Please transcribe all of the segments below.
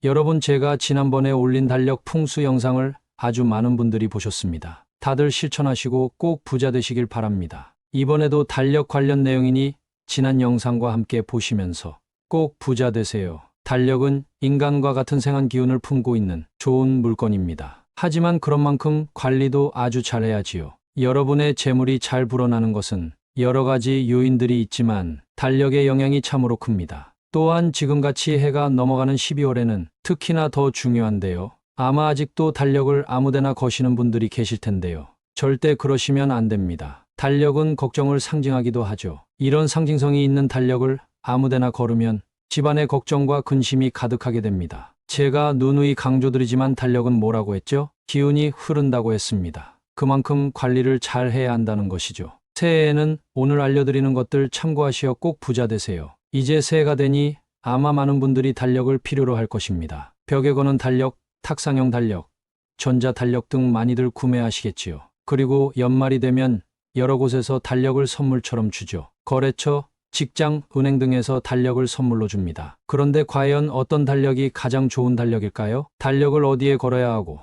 여러분, 제가 지난번에 올린 달력 풍수 영상을 아주 많은 분들이 보셨습니다. 다들 실천하시고 꼭 부자 되시길 바랍니다. 이번에도 달력 관련 내용이니 지난 영상과 함께 보시면서 꼭 부자 되세요. 달력은 인간과 같은 생한 기운을 품고 있는 좋은 물건입니다. 하지만 그런 만큼 관리도 아주 잘해야지요. 여러분의 재물이 잘 불어나는 것은 여러 가지 요인들이 있지만 달력의 영향이 참으로 큽니다. 또한 지금같이 해가 넘어가는 12월에는 특히나 더 중요한데요. 아마 아직도 달력을 아무데나 거시는 분들이 계실 텐데요. 절대 그러시면 안 됩니다. 달력은 걱정을 상징하기도 하죠. 이런 상징성이 있는 달력을 아무데나 걸으면 집안에 걱정과 근심이 가득하게 됩니다. 제가 누누이 강조드리지만 달력은 뭐라고 했죠? 기운이 흐른다고 했습니다. 그만큼 관리를 잘 해야 한다는 것이죠. 새해에는 오늘 알려드리는 것들 참고하시어 꼭 부자 되세요. 이제 새해가 되니 아마 많은 분들이 달력을 필요로 할 것입니다. 벽에 거는 달력, 탁상용 달력, 전자 달력 등 많이들 구매하시겠지요. 그리고 연말이 되면 여러 곳에서 달력을 선물처럼 주죠. 거래처, 직장, 은행 등에서 달력을 선물로 줍니다. 그런데 과연 어떤 달력이 가장 좋은 달력일까요? 달력을 어디에 걸어야 하고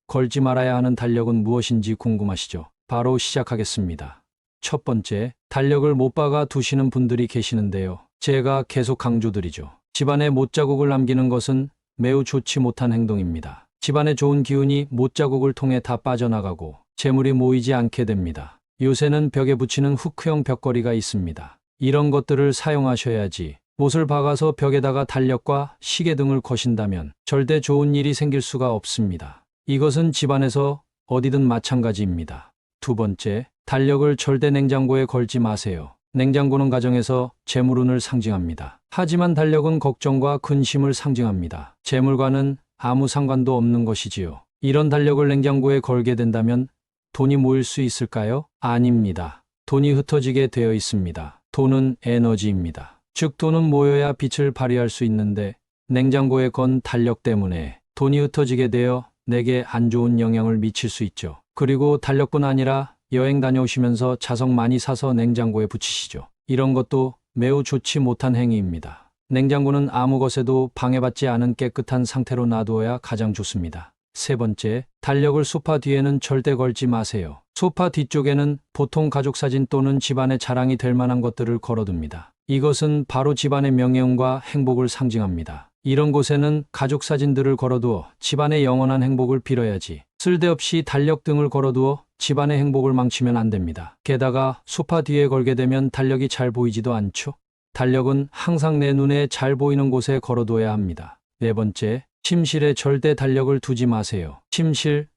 걸지 말아야 하는 달력은 무엇인지 궁금하시죠? 바로 시작하겠습니다. 첫 번째, 달력을 못 박아 두시는 분들이 계시는데요. 제가 계속 강조드리죠. 집안에 못자국을 남기는 것은 매우 좋지 못한 행동입니다. 집안에 좋은 기운이 못자국을 통해 다 빠져나가고 재물이 모이지 않게 됩니다. 요새는 벽에 붙이는 후크형 벽걸이가 있습니다. 이런 것들을 사용하셔야지. 못을 박아서 벽에다가 달력과 시계 등을 거신다면 절대 좋은 일이 생길 수가 없습니다. 이것은 집안에서 어디든 마찬가지입니다. 두 번째, 달력을 절대 냉장고에 걸지 마세요. 냉장고는 가정에서 재물운을 상징합니다. 하지만 달력은 걱정과 근심을 상징합니다. 재물과는 아무 상관도 없는 것이지요. 이런 달력을 냉장고에 걸게 된다면 돈이 모일 수 있을까요? 아닙니다. 돈이 흩어지게 되어 있습니다. 돈은 에너지입니다. 즉 돈은 모여야 빛을 발휘할 수 있는데 냉장고에 건 달력 때문에 돈이 흩어지게 되어 내게 안 좋은 영향을 미칠 수 있죠. 그리고 달력뿐 아니라 여행 다녀오시면서 자석 많이 사서 냉장고에 붙이시죠. 이런 것도 매우 좋지 못한 행위입니다. 냉장고는 아무 것에도 방해받지 않은 깨끗한 상태로 놔두어야 가장 좋습니다. 세 번째, 달력을 소파 뒤에는 절대 걸지 마세요. 소파 뒤쪽에는 보통 가족 사진 또는 집안의 자랑이 될 만한 것들을 걸어둡니다. 이것은 바로 집안의 명예운과 행복을 상징합니다. 이런 곳에는 가족 사진들을 걸어두어 집안의 영원한 행복을 빌어야지. 쓸데없이 달력 등을 걸어두어 집안의 행복을 망치면 안 됩니다. 게다가 소파 뒤에 걸게 되면 달력이 잘 보이지도 않죠. 달력은 항상 내 눈에 잘 보이는 곳에 걸어둬야 합니다. 네 번째, 침실에 절대 달력을 두지 마세요. 침실,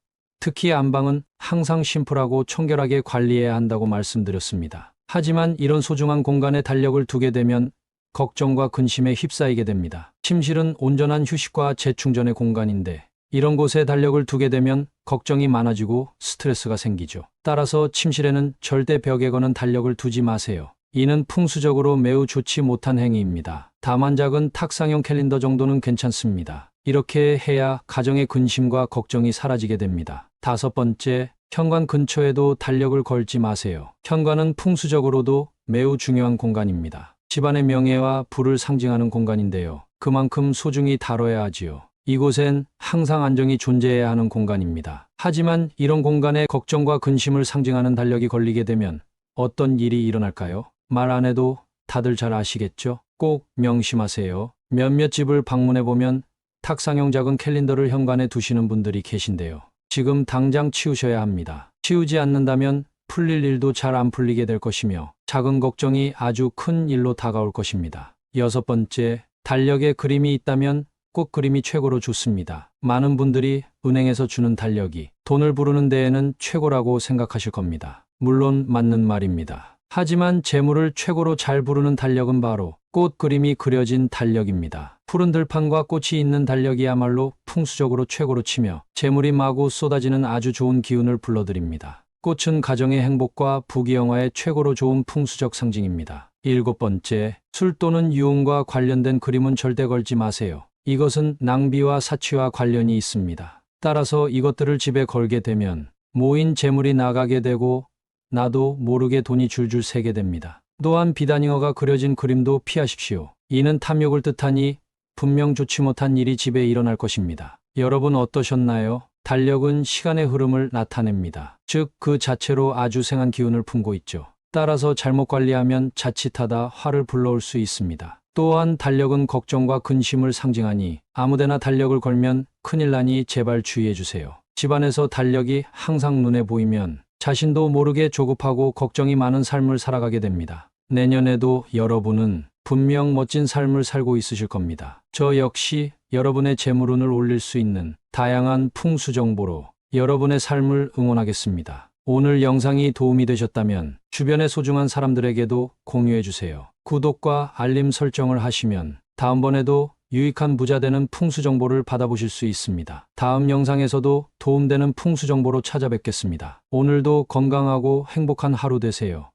특히 안방은 항상 심플하고 청결하게 관리해야 한다고 말씀드렸습니다. 하지만 이런 소중한 공간에 달력을 두게 되면 걱정과 근심에 휩싸이게 됩니다. 침실은 온전한 휴식과 재충전의 공간인데 이런 곳에 달력을 두게 되면 걱정이 많아지고 스트레스가 생기죠. 따라서 침실에는 절대 벽에 거는 달력을 두지 마세요. 이는 풍수적으로 매우 좋지 못한 행위입니다. 다만 작은 탁상용 캘린더 정도는 괜찮습니다. 이렇게 해야 가정의 근심과 걱정이 사라지게 됩니다. 다섯 번째, 현관 근처에도 달력을 걸지 마세요. 현관은 풍수적으로도 매우 중요한 공간입니다. 집안의 명예와 부를 상징하는 공간인데요. 그만큼 소중히 다뤄야 하지요. 이곳엔 항상 안정이 존재해야 하는 공간입니다. 하지만 이런 공간에 걱정과 근심을 상징하는 달력이 걸리게 되면 어떤 일이 일어날까요? 말 안 해도 다들 잘 아시겠죠? 꼭 명심하세요. 몇몇 집을 방문해보면 탁상용 작은 캘린더를 현관에 두시는 분들이 계신데요. 지금 당장 치우셔야 합니다. 치우지 않는다면 풀릴 일도 잘 안 풀리게 될 것이며 작은 걱정이 아주 큰 일로 다가올 것입니다. 여섯 번째, 달력에 그림이 있다면 꼭 그림이 최고로 좋습니다. 많은 분들이 은행에서 주는 달력이 돈을 부르는 데에는 최고라고 생각하실 겁니다. 물론 맞는 말입니다. 하지만 재물을 최고로 잘 부르는 달력은 바로 꽃 그림이 그려진 달력입니다. 푸른 들판과 꽃이 있는 달력이야말로 풍수적으로 최고로 치며 재물이 마구 쏟아지는 아주 좋은 기운을 불러들입니다. 꽃은 가정의 행복과 부귀영화의 최고로 좋은 풍수적 상징입니다. 일곱 번째, 술 또는 유흥과 관련된 그림은 절대 걸지 마세요. 이것은 낭비와 사치와 관련이 있습니다. 따라서 이것들을 집에 걸게 되면 모인 재물이 나가게 되고 나도 모르게 돈이 줄줄 새게 됩니다. 또한 비단잉어가 그려진 그림도 피하십시오. 이는 탐욕을 뜻하니 분명 좋지 못한 일이 집에 일어날 것입니다. 여러분 어떠셨나요? 달력은 시간의 흐름을 나타냅니다. 즉, 그 자체로 아주 생한 기운을 품고 있죠. 따라서 잘못 관리하면 자칫하다 화를 불러올 수 있습니다. 또한 달력은 걱정과 근심을 상징하니 아무데나 달력을 걸면 큰일 나니 제발 주의해 주세요. 집안에서 달력이 항상 눈에 보이면 자신도 모르게 조급하고 걱정이 많은 삶을 살아가게 됩니다. 내년에도 여러분은 분명 멋진 삶을 살고 있으실 겁니다. 저 역시 여러분의 재물운을 올릴 수 있는 다양한 풍수 정보로 여러분의 삶을 응원하겠습니다. 오늘 영상이 도움이 되셨다면 주변의 소중한 사람들에게도 공유해 주세요. 구독과 알림 설정을 하시면 다음번에도 유익한 부자 되는 풍수 정보를 받아보실 수 있습니다. 다음 영상에서도 도움되는 풍수 정보로 찾아뵙겠습니다. 오늘도 건강하고 행복한 하루 되세요.